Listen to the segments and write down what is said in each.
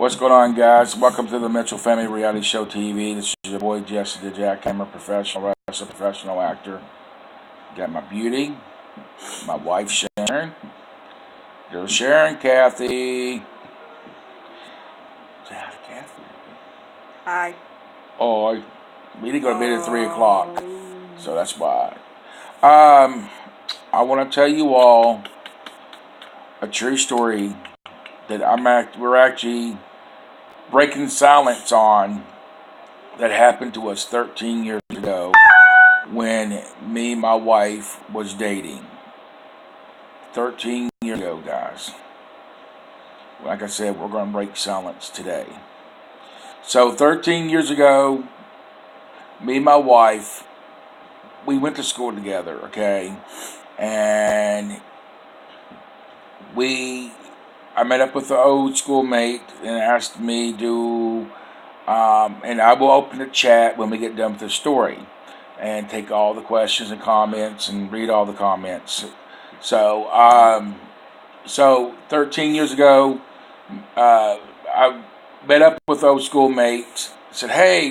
What's going on, guys? Welcome to the Mitchell Family Reality Show TV. This is your boy Jesse the Jack, camera professional, wrestler, professional actor. Got my beauty, my wife Sharon. There's Sharon, Kathy. Kathy. Hi. Oh, we didn't go to bed at 3 o'clock, so that's why. I want to tell you all a true story that we're actually breaking silence on that happened to us 13 years ago when me and my wife was dating. 13 years ago, guys. Like I said, we're going to break silence today. So 13 years ago, me and my wife, we went to school together, okay? And I met up with the old schoolmate and asked me to, and I will open the chat when we get done with the story and take all the questions and comments and read all the comments. So 13 years ago, I met up with those schoolmates. Said, "Hey,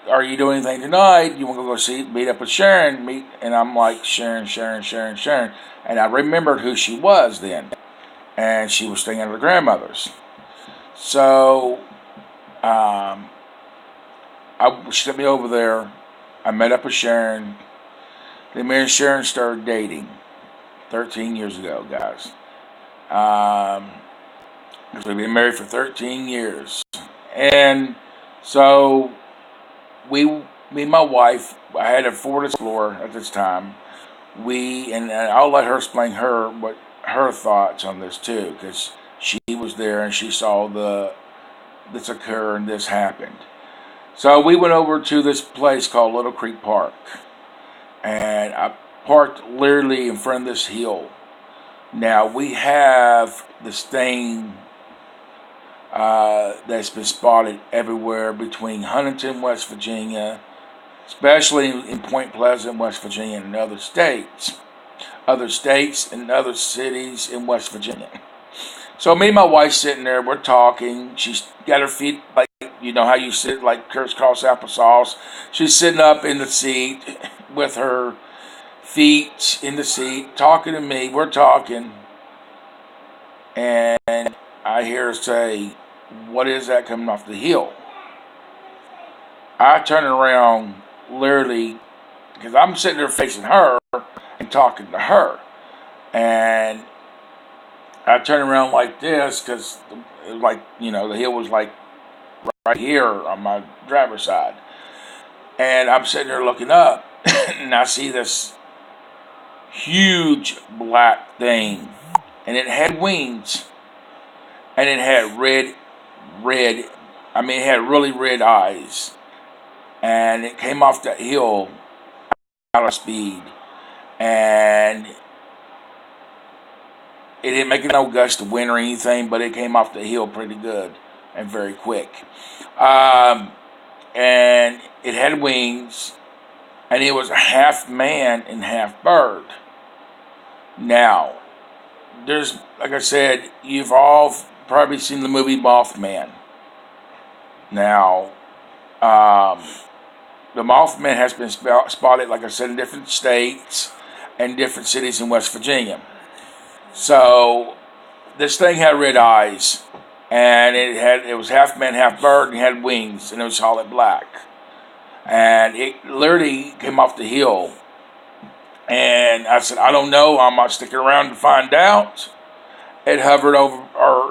are you doing anything tonight? You want to go meet up with Sharon?" And I'm like, Sharon. And I remembered who she was then. And she was staying at her grandmother's. So, she sent me over there. I met up with Sharon. Then me and Sharon started dating 13 years ago, guys. We've been married for 13 years. And so, me and my wife, I had a Ford Explorer at this time. And I'll let her explain what her thoughts on this too, because she was there and she saw this occur and this happened. So we went over to this place called Little Creek Park, and I parked literally in front of this hill. Now we have this thing that's been spotted everywhere between Huntington, West Virginia, especially in Point Pleasant, West Virginia, and other states and other cities in West Virginia. So me and my wife sitting there, we're talking. She's got her feet like, you know how you sit like crisscross applesauce. She's sitting up in the seat with her feet in the seat, talking to me. We're talking. And I hear her say, "What is that coming off the hill?" I turn around literally because I'm sitting there facing her and talking to her. And I turn around like this because, the hill was like right here on my driver's side. And I'm sitting there looking up, and I see this huge black thing. And it had wings. And it had it had really red eyes. And it came off that hill out of speed. And it didn't make no gust of wind or anything, but it came off the hill pretty good and very quick. And it had wings, and it was half man and half bird. Now, like I said, you've all probably seen the movie Mothman. Now, the Mothman has been spotted, like I said, in different states and different cities in West Virginia. So, this thing had red eyes, and it was half man, half bird, and it had wings, and it was solid black. And it literally came off the hill. And I said, I don't know, I'm not sticking around to find out. It hovered over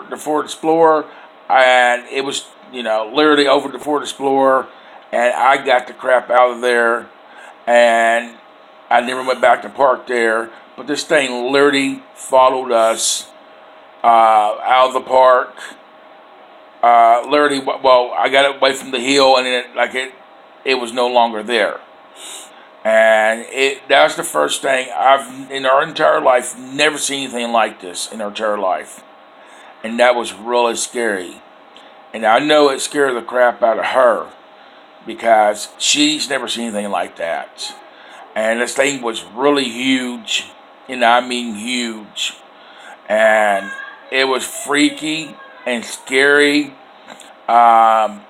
the Ford Explorer, and it was, literally over the Ford Explorer. And I got the crap out of there, and I never went back to park there. But this thing literally followed us out of the park. I got it away from the hill, and it was no longer there. And that was the first thing I've, in our entire life, never seen anything like this in our entire life. And that was really scary. And I know it scared the crap out of her, because she's never seen anything like that. And this thing was really huge, and I mean huge. And it was freaky, and scary. Um,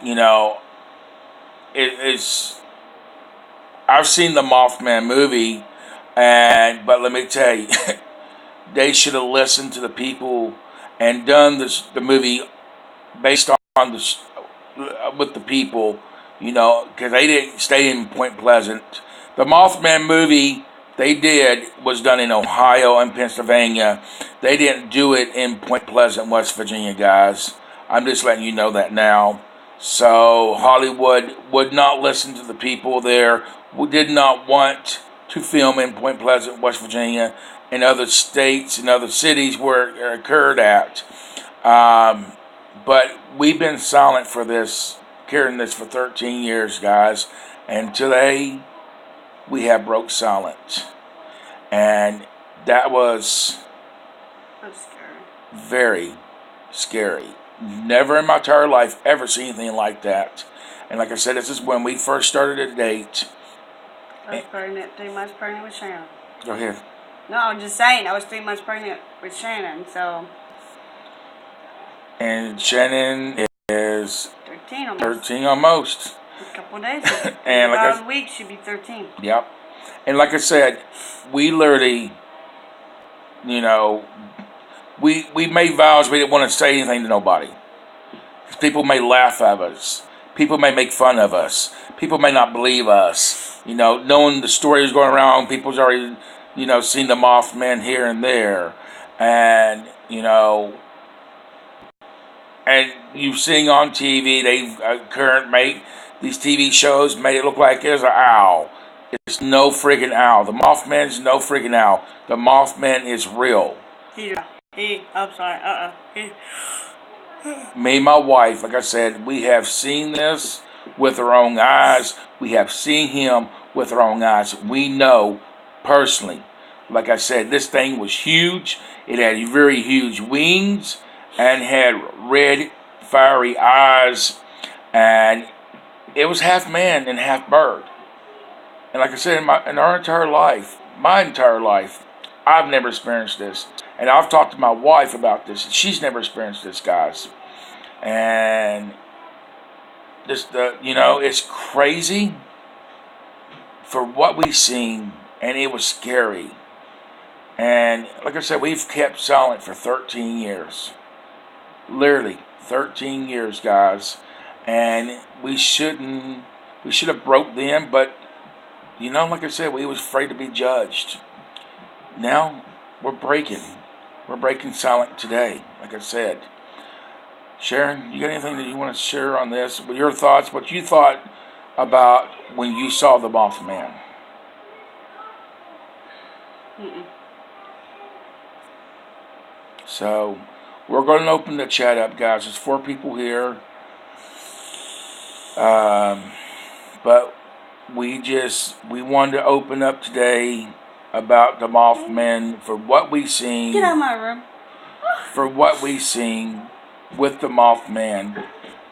you know, it's. I've seen the Mothman movie, but let me tell you, they should have listened to the people and done the movie based on with the people, because they didn't stay in Point Pleasant. The Mothman movie was done in Ohio and Pennsylvania. They didn't do it in Point Pleasant, West Virginia, guys. I'm just letting you know that now. So Hollywood would not listen to the people there. We did not want to film in Point Pleasant, West Virginia, and other states and other cities where it occurred at. But we've been silent for this, carrying this for 13 years, guys. And today, we have broke silent. And that was scary. Very scary. Never in my entire life ever seen anything like that. And like I said, this is when we first started a date. I was pregnant, 3 months pregnant with Shannon. Go ahead. No, I'm just saying, I was 3 months pregnant with Shannon, so. And Shannon is 13 almost. 13 almost. A couple of days. And about a week, she'd be 13. Yep. And like I said, we literally, we made vows we didn't want to say anything to nobody. People may laugh at us. People may make fun of us. People may not believe us. Knowing the story is going around, people's already, seen the Mothman here and there. And, and you seeing on TV, these TV shows made it look like there's an owl. It's no friggin' owl. The Mothman's no friggin' owl. The Mothman is real. I'm sorry, Me and my wife, like I said, we have seen this with our own eyes. We have seen him with our own eyes. We know personally. Like I said, this thing was huge. It had very huge wings and had red, fiery eyes. And it was half man and half bird. And like I said, in our entire life, my entire life, I've never experienced this. And I've talked to my wife about this, and she's never experienced this, guys. And it's crazy for what we've seen, and it was scary. And like I said, we've kept silent for 13 years. Literally 13 years, guys. And we should have broke them, but like I said, we was afraid to be judged. Now we're breaking silent today, like I said. Sharon, you got anything that you want to share on this? Your thoughts, what you thought about when you saw the Mothman? So, we're going to open the chat up, guys. There's 4 people here. But we wanted to open up today about the Mothman for what we've seen. Get out of my room. For what we've seen with the Mothman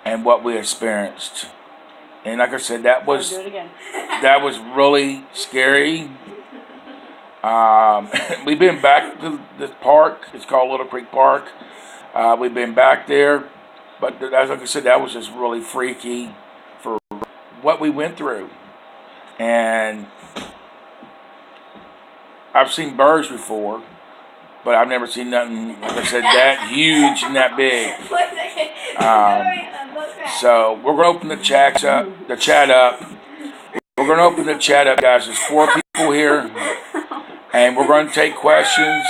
and what we experienced. And like I said, that was really scary. We've been back to this park. It's called Little Creek Park. We've been back there, but as like I said, that was just really freaky for what we went through. And I've seen birds before, but I've never seen nothing, like I said, that huge and that big. So we're going to open the chat up. We're going to open the chat up, guys. There's 4 people here, and we're going to take questions.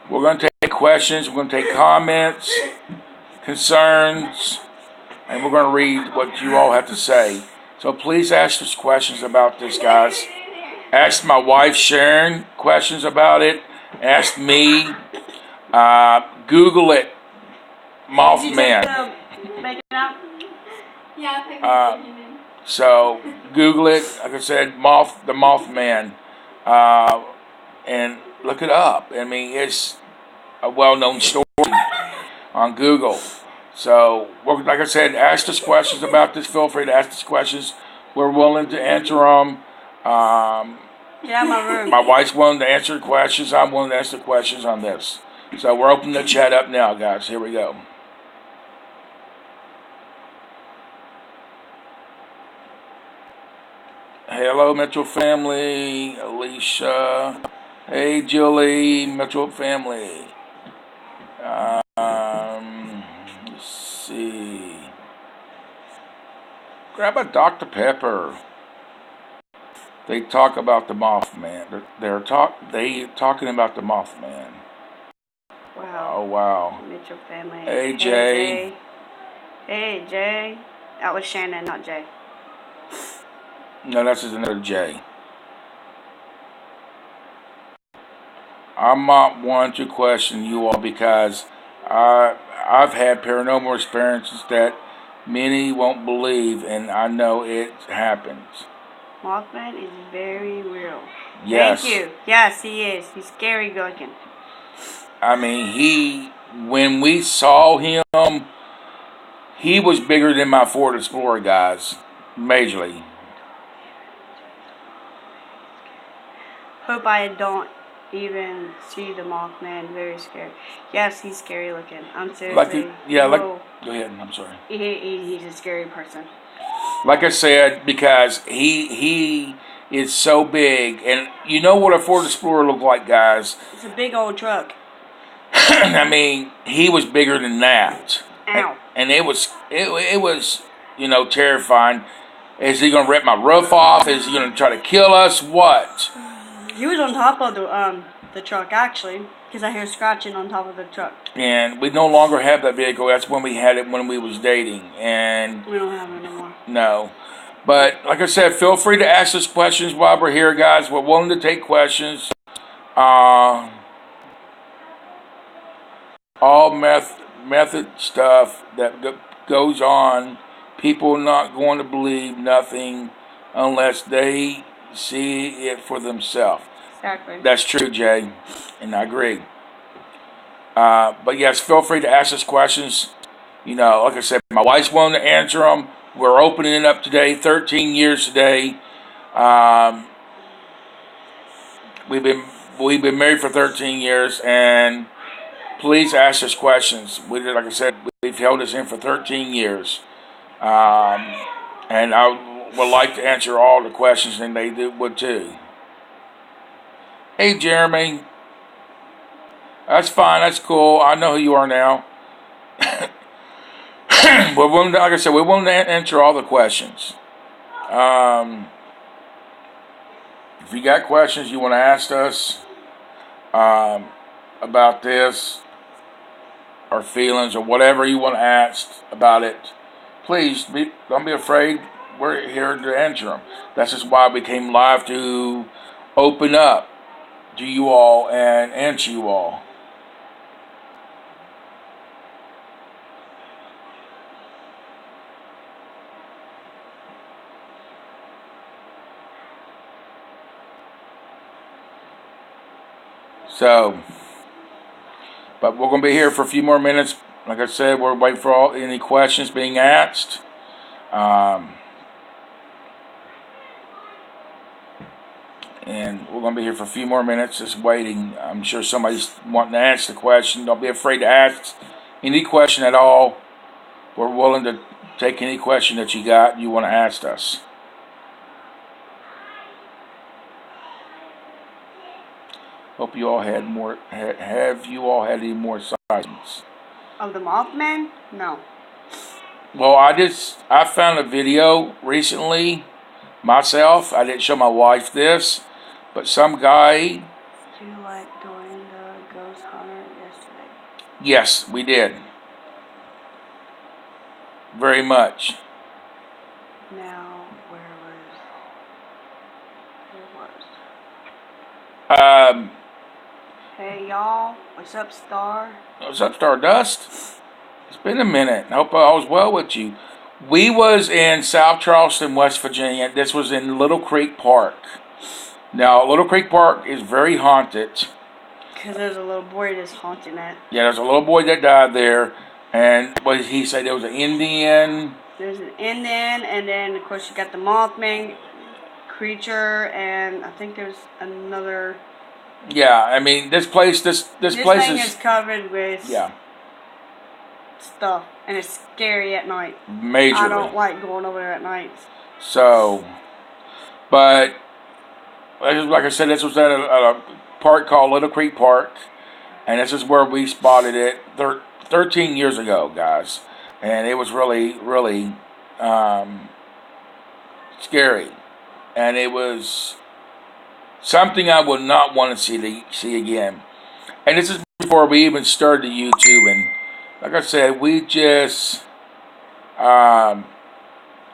We're going to take questions. We're going to take comments, concerns, and we're going to read what you all have to say. So please ask us questions about this, guys. Ask my wife Sharon questions about it. Ask me. Google it. Mothman. So Google it. Like I said, the Mothman, and look it up. I mean, it's a well-known story on Google. So, like I said, ask us questions about this. Feel free to ask us questions. We're willing to answer them. Yeah, my room. My wife's willing to answer questions. I'm willing to answer questions on this. So we're opening the chat up now, guys. Here we go. Hello, Metro family. Alicia. Hey, Julie, Metro family. Let's see. Grab a Dr. Pepper. They talk about the Mothman. They're talking about the Mothman. Wow. Oh wow. Mitchell family. Hey Jay. Hey Jay. That was Shannon, not Jay. No, that's just another Jay. I'm not one to question you all because I've had paranormal experiences that many won't believe, and I know it happens. Mothman is very real. Yes. Thank you. Yes, he is. He's scary looking. I mean, when we saw him, he was bigger than my Ford Explorer, guys. Majorly. Hope I don't even see the Mothman. Very scary. Yes, he's scary looking. I'm seriously. Go ahead. I'm sorry. He's a scary person. Like I said, because he is so big, and you know what a Ford Explorer looked like, guys. It's a big old truck. I mean, he was bigger than that. Ow. And it was terrifying. Is he gonna rip my roof off? Is he gonna try to kill us? What? He was on top of the truck actually, because I hear scratching on top of the truck. And we no longer have that vehicle. That's when we had it when we was dating, and We don't have it anymore. no. But like I said, feel free to ask us questions while we're here, guys. We're willing to take questions. All method stuff that goes on, people not going to believe nothing unless they see it for themselves. Exactly. That's true, Jay, and I agree. But yes, feel free to ask us questions. Like I said, my wife's willing to answer them. We're opening it up today, 13 years today. We've been married for 13 years, and please ask us questions. Like I said, we've held this in for 13 years. And I would like to answer all the questions, and they would too. Hey, Jeremy. That's fine. That's cool. I know who you are now. Like I said, we're willing to answer all the questions. If you got questions you want to ask us about this, or feelings, or whatever you want to ask about it, please don't be afraid. We're here to answer them. That's just why we came live, to open up to you all and answer you all. So, but we're going to be here for a few more minutes. Like I said, we're waiting for any questions being asked. And we're going to be here for a few more minutes, just waiting. I'm sure somebody's wanting to ask the question. Don't be afraid to ask any question at all. We're willing to take any question that you want to ask us. Hope you all had more. Have you all had any more sightings of the Mothman? No. Well, I found a video recently myself. I didn't show my wife this, but some guy. Did you like doing the ghost hunter yesterday? Yes, we did. Very much. Now, where was? Hey y'all, what's up, Star? What's up, Stardust? It's been a minute. I hope all was well with you. We was in South Charleston, West Virginia. This was in Little Creek Park. Now, Little Creek Park is very haunted. Because there's a little boy that's haunting it. Yeah, there's a little boy that died there. And what did he say? There was an Indian. There's an Indian, and then, of course, you got the Mothman creature, and I think there's another Yeah, I mean, this place This place thing is covered with yeah, stuff, and it's scary at night. majorly. I don't like going over there at night. So, but like I said, this was at a park called Little Creek Park, and this is where we spotted it 13 years ago, guys, and it was really scary, and it was something I would not want to see again. And this is before we even started YouTube, and like I said, we just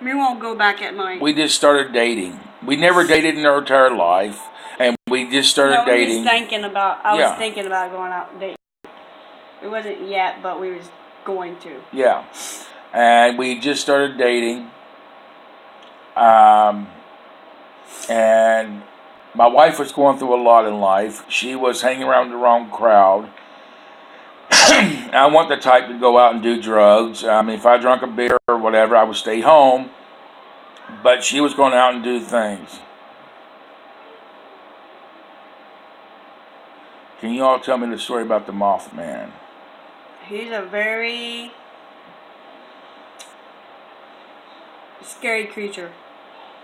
we won't go back at night. we just started dating. We never dated in our entire life, and we just started dating. I was thinking about going out and dating. It wasn't yet, but we was going to. Yeah, and we just started dating. And my wife was going through a lot in life. She was hanging around the wrong crowd. I want the type to go out and do drugs. I mean, if I drank a beer or whatever, I would stay home. But she was going out and do things. Can you all tell me the story about the Mothman? He's a very scary creature.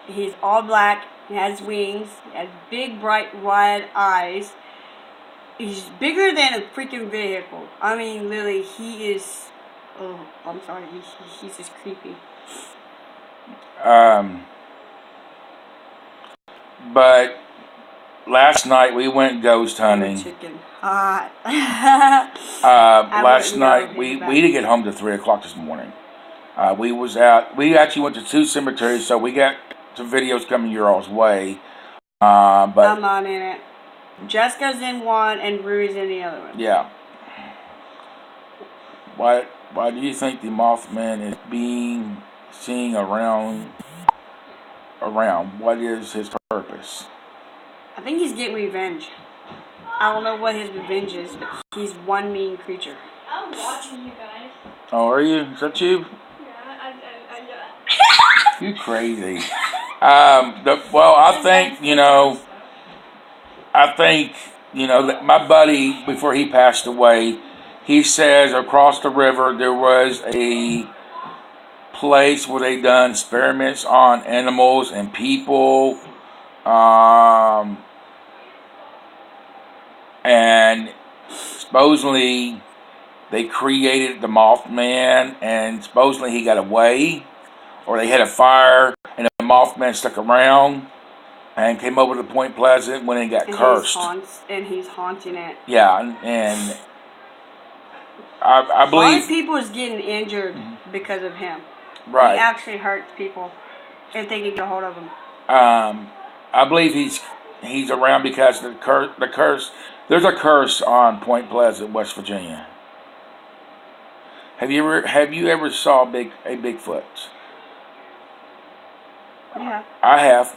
He's all black. He has wings. He has big, bright, wide eyes. He's bigger than a freaking vehicle. I mean, literally, he is... Oh, I'm sorry. He's just creepy. But last night we went ghost hunting. Chicken hot. Last night we didn't get home till 3 o'clock this morning. We actually went to 2 cemeteries, so we got some videos coming your all's way. But I'm not in it. Jessica's in one and Rue's in the other one. Yeah. Why do you think the Mothman is being seen around? What is his purpose? I think he's getting revenge. I don't know what his revenge is, but he's one mean creature. I'm watching you guys. Oh, are you? Is that you? Yeah, You crazy. I think, that my buddy, before he passed away, he says across the river there was a place where they done experiments on animals and people. And supposedly they created the Mothman, and supposedly he got away, or they had a fire and the Mothman stuck around and came over to Point Pleasant when it got cursed. He's haunting it. Yeah, and I believe a lot of people is getting injured because of him. Right. He actually hurts people if they can get a hold of him. I believe he's around because the curse. There's a curse on Point Pleasant, West Virginia. Have you ever saw a Bigfoot? Yeah. I have.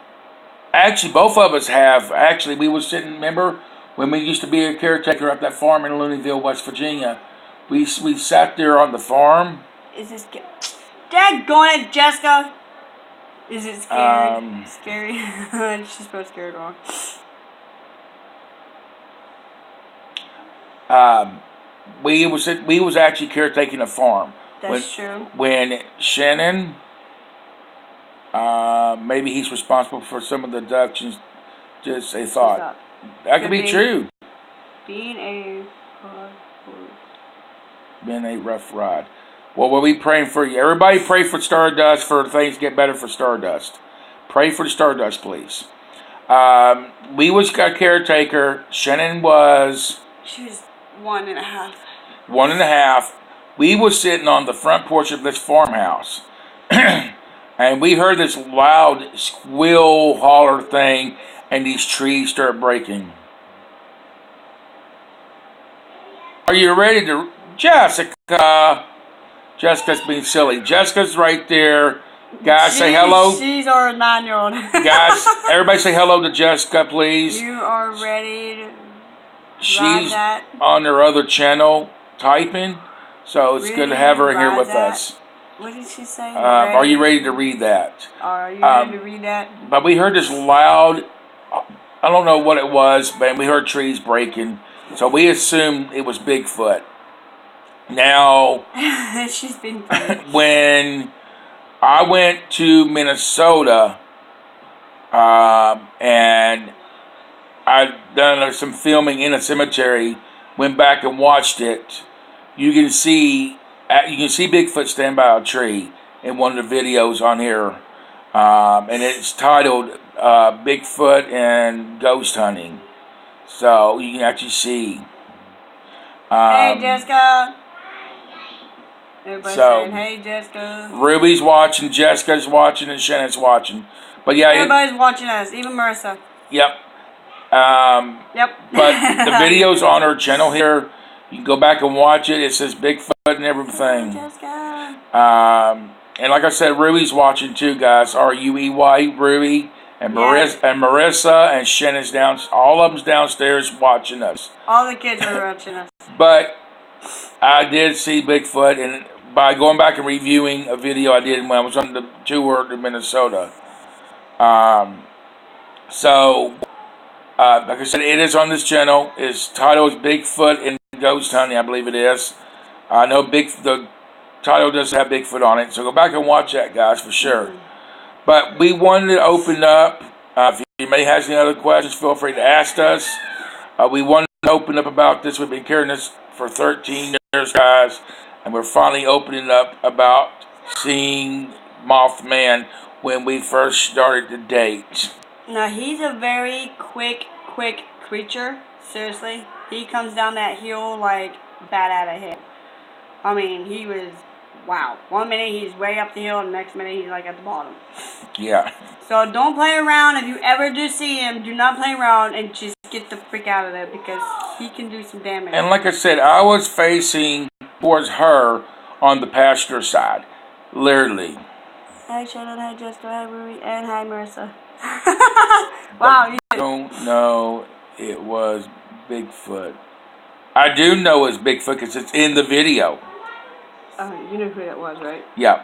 Actually, both of us have. Actually, we was sitting. Remember when we used to be a caretaker at that farm in Looneyville, West Virginia? We sat there on the farm. Is this daggone it, Jessica? Is it scary? Scary. She's supposed to scared wrong. We was actually caretaking a farm. That's true. When Shannon, maybe he's responsible for some of the abductions. Just a thought. That could be true. Being a rough ride. Well, we'll be praying for you. Everybody pray for Stardust, for things to get better for Stardust. Pray for Stardust, please. We was a caretaker. Shannon was... She was 1.5. 1.5. We was sitting on the front porch of this farmhouse. And we heard this loud squeal, holler thing, and these trees start breaking. Are you ready to... Jessica... Jessica's being silly. Jessica's right there. Guys, say hello. She's our 9-year-old. Guys, everybody say hello to Jessica, please. You are ready to She's on her other channel typing, so it's good to have her here with us. What did she say? Are you ready to read that? Are you ready to read that? But we heard this loud I don't know what it was, but we heard trees breaking, so we assumed it was Bigfoot. Now, she's been funny. when I went to Minnesota, and I'd done some filming in a cemetery, went back and watched it. You can see Bigfoot stand by a tree in one of the videos on here, and it's titled Bigfoot and Ghost Hunting. So you can actually see. Hey, Jessica. Everybody saying, hey, Jessica. Ruby's watching, Jessica's watching, and Shannon's watching. But yeah, everybody's watching us, even Marissa. Yep. Yep. But the video's on her channel here. You can go back and watch it. It says Bigfoot and everything. Hey, Jessica. And like I said, Ruby's watching too, guys. RUEY, Ruby, and Marissa and Shannon's down. All of them's downstairs watching us. All the kids are watching us. But I did see Bigfoot, and by going back and reviewing a video I did when I was on the tour to Minnesota. Like I said, it is on this channel. Its title is Bigfoot and Ghost Hunting, I believe it is. I know the title does have Bigfoot on it, so go back and watch that, guys, for sure. But we wanted to open up. If anybody has any other questions, feel free to ask us. We wanted to open up about this. We've been carrying this for 13 years, guys, and we're finally opening up about seeing Mothman when we first started the date. Now, he's a very quick creature. Seriously. He comes down that hill like bat out of hell. I mean, he was, wow. One minute he's way up the hill, and the next minute he's like at the bottom. Yeah. So don't play around. If you ever do see him, do not play around and just get the freak out of there, because he can do some damage. And like I said, I was facing towards her on the passenger side. Literally. Hi, Shannon. Hi, Jessica. Hi, Ruby. And hi, Marissa. Wow. I don't know it was Bigfoot. I do know it's Bigfoot because it's in the video. Oh, you know who that was, right? Yeah.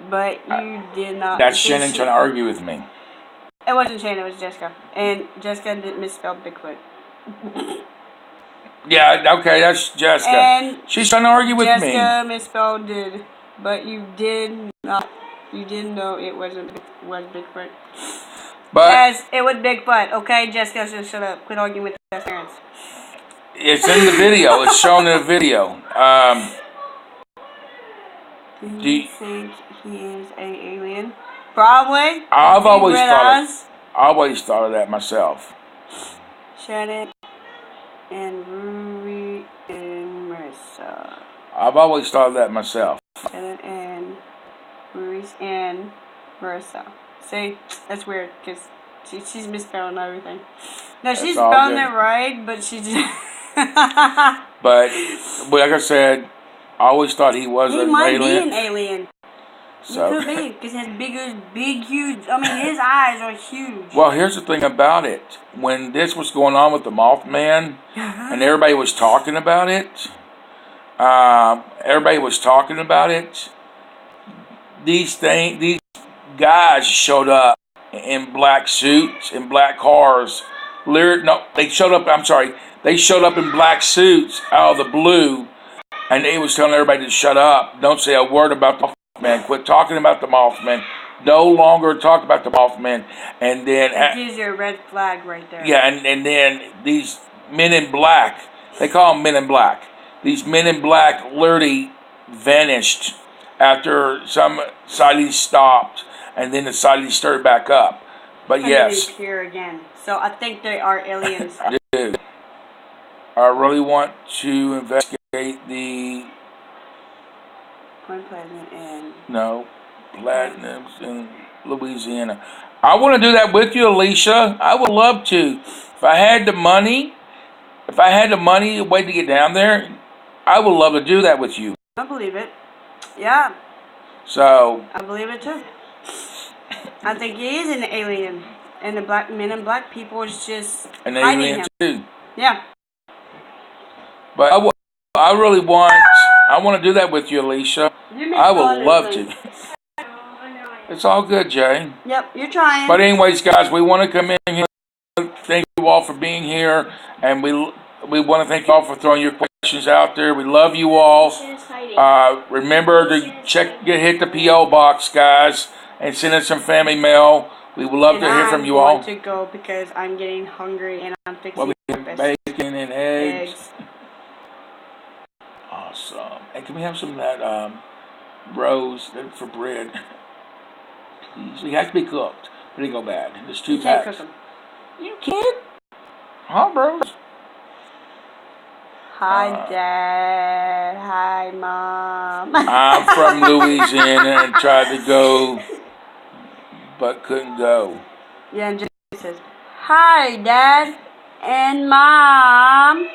But you did not. That's Shannon trying to argue with me. It wasn't Shannon, it was Jessica. And Jessica didn't misspell Bigfoot. Yeah, okay, that's Jessica. And she's trying to argue with me. Jessica misspelled did. But you did not. You didn't know it was Bigfoot. But yes, it was Bigfoot. Okay, Jessica, so shut up. Quit arguing with their parents. It's in the video. It's shown in the video. Do you think he is an alien? Probably. I've always thought of that myself. Shannon and Ruby and Marissa. I've always thought of that myself. Shannon and Ruby and Marissa. See, that's weird because she's misspelling everything. No, she's spelling it right, but she just. but like I said, I always thought he was an alien. He might be an alien. So. He could be, because he has big, huge. I mean, his eyes are huge. Well, here's the thing about it. When this was going on with the Mothman, and everybody was talking about it, these guys showed up in black suits, in black cars. They showed up in black suits out of the blue, and they was telling everybody to shut up. Don't say a word about the Mothman. Quit talking about the Mothman. No longer talk about the Mothman. And then that gives you a red flag right there. Yeah, and then these men in black, they call them men in black. These men in black literally vanished after some sightings stopped, and then the sightings started back up. But and yes. They appear again. So I think they are aliens. Dude, I really want to investigate the platinums in Louisiana. I want to do that with you, Alicia. I would love to. If I had the money, a way to get down there, I would love to do that with you. I believe it. Yeah. So. I believe it too. I think he is an alien, and the men and black people is just an alien too. Yeah. But I want to do that with you, Alicia. I would love to. It's all good, Jay. Yep, you're trying. But anyways, guys, we want to come in here thank you all for being here, and we want to thank you all for throwing your questions out there. We love you all. Remember to hit the P.O Box, guys, and send us some family mail. We would love to hear from you all. I'm going to go because I'm getting hungry and I'm fixing we have bacon and eggs. Awesome. And can we have some of that rose for bread? Please. We have to be cooked. But they go bad. There's 2 packs. Cook them. You can't. Huh, bros? Hi, Dad. Hi, Mom. I'm from Louisiana and tried to go, but couldn't go. Yeah, and Jesse says, hi, Dad and Mom.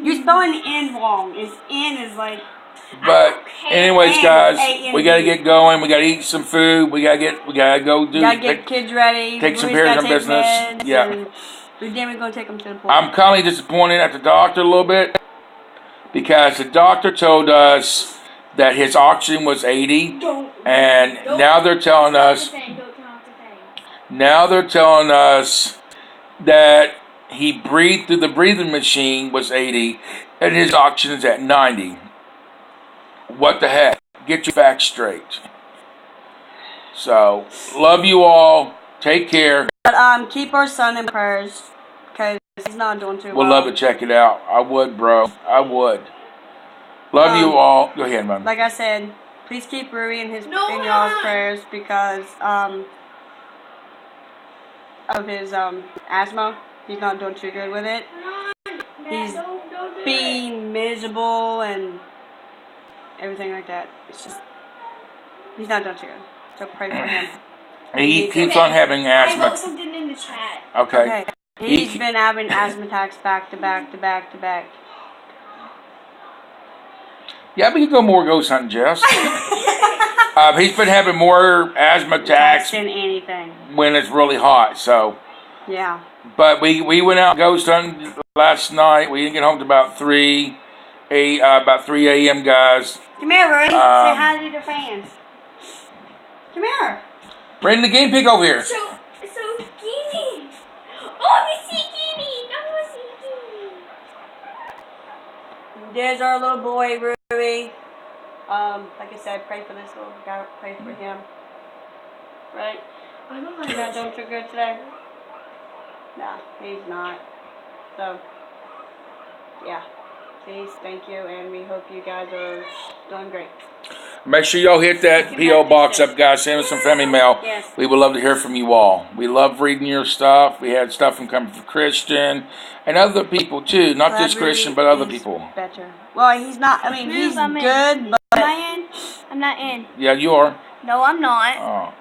You're spelling the N wrong. N is like... But anyways, guys, we gotta get going. We gotta eat some food. We gotta go do. Gotta get kids ready. Take some care of some business. Yeah. We're gonna take them to the pool. I'm kind of disappointed at the doctor a little bit because the doctor told us that his oxygen was 80, and now they're telling us. Now they're telling us that he breathed through the breathing machine was 80, and his oxygen is at 90. What the heck? Get your facts straight. So, love you all. Take care. But keep our son in prayers because he's not doing too well. We'll love to check it out. I would, bro. I would. Love you all. Go ahead, man. Like I said, please keep Rui in y'all's prayers because of his asthma. He's not doing too good with it. He's being miserable and everything like that. It's just he's not doing too good. So pray for him. He keeps on having asthma. I wrote something in the chat. Okay. He's been having asthma attacks back to back to back to back. Yeah, we could go more ghost hunting, Jess. He's been having more asthma attacks than anything when it's really hot. So yeah. But we went out ghost hunting last night. We didn't get home till about 3 a.m. guys. Come here, Rory. Say hi to the fans. Come here. Bring the guinea pig over here. So Guinea. Oh, we see Guinea. I want to see Guinea. There's our little boy, Ruby. Like I said, pray for this little guy. Pray for him. Right? I don't He's not doing too good today. No, he's not. So, yeah. Please, thank you, and we hope you guys are doing great. Make sure y'all hit that P.O. Box up, guys. Send us some family mail. Yes. We would love to hear from you all. We love reading your stuff. We had stuff from coming from Christian and other people, too. Not just Christian, but other people. Better. Well, he's not. I mean, he's good, but... Am I in? I'm not in. Yeah, you are. No, I'm not. Oh.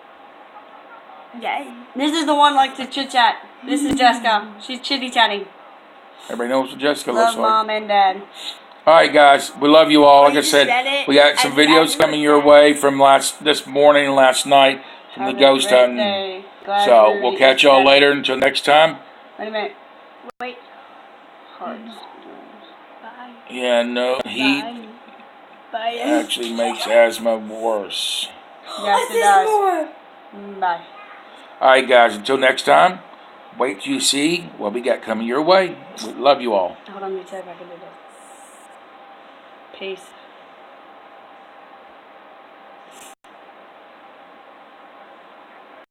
Yeah. This is the one like to chit-chat. This is Jessica. She's chitty-chatting. Everybody knows what Jessica Love looks like. Mom and Dad. All right, guys. We love you all. Like I said said, it. we got some videos coming your way from this morning and last night from the ghost hunting. So we'll catch y'all later. Until next time. Wait a minute. Wait. Hearts. Bye. Yeah, no, heat Bye. actually makes asthma worse. Yes, it does. Bye. All right, guys. Until next time. Wait till you see what we got coming your way. We love you all. Hold on, let me check if I can do this. Peace.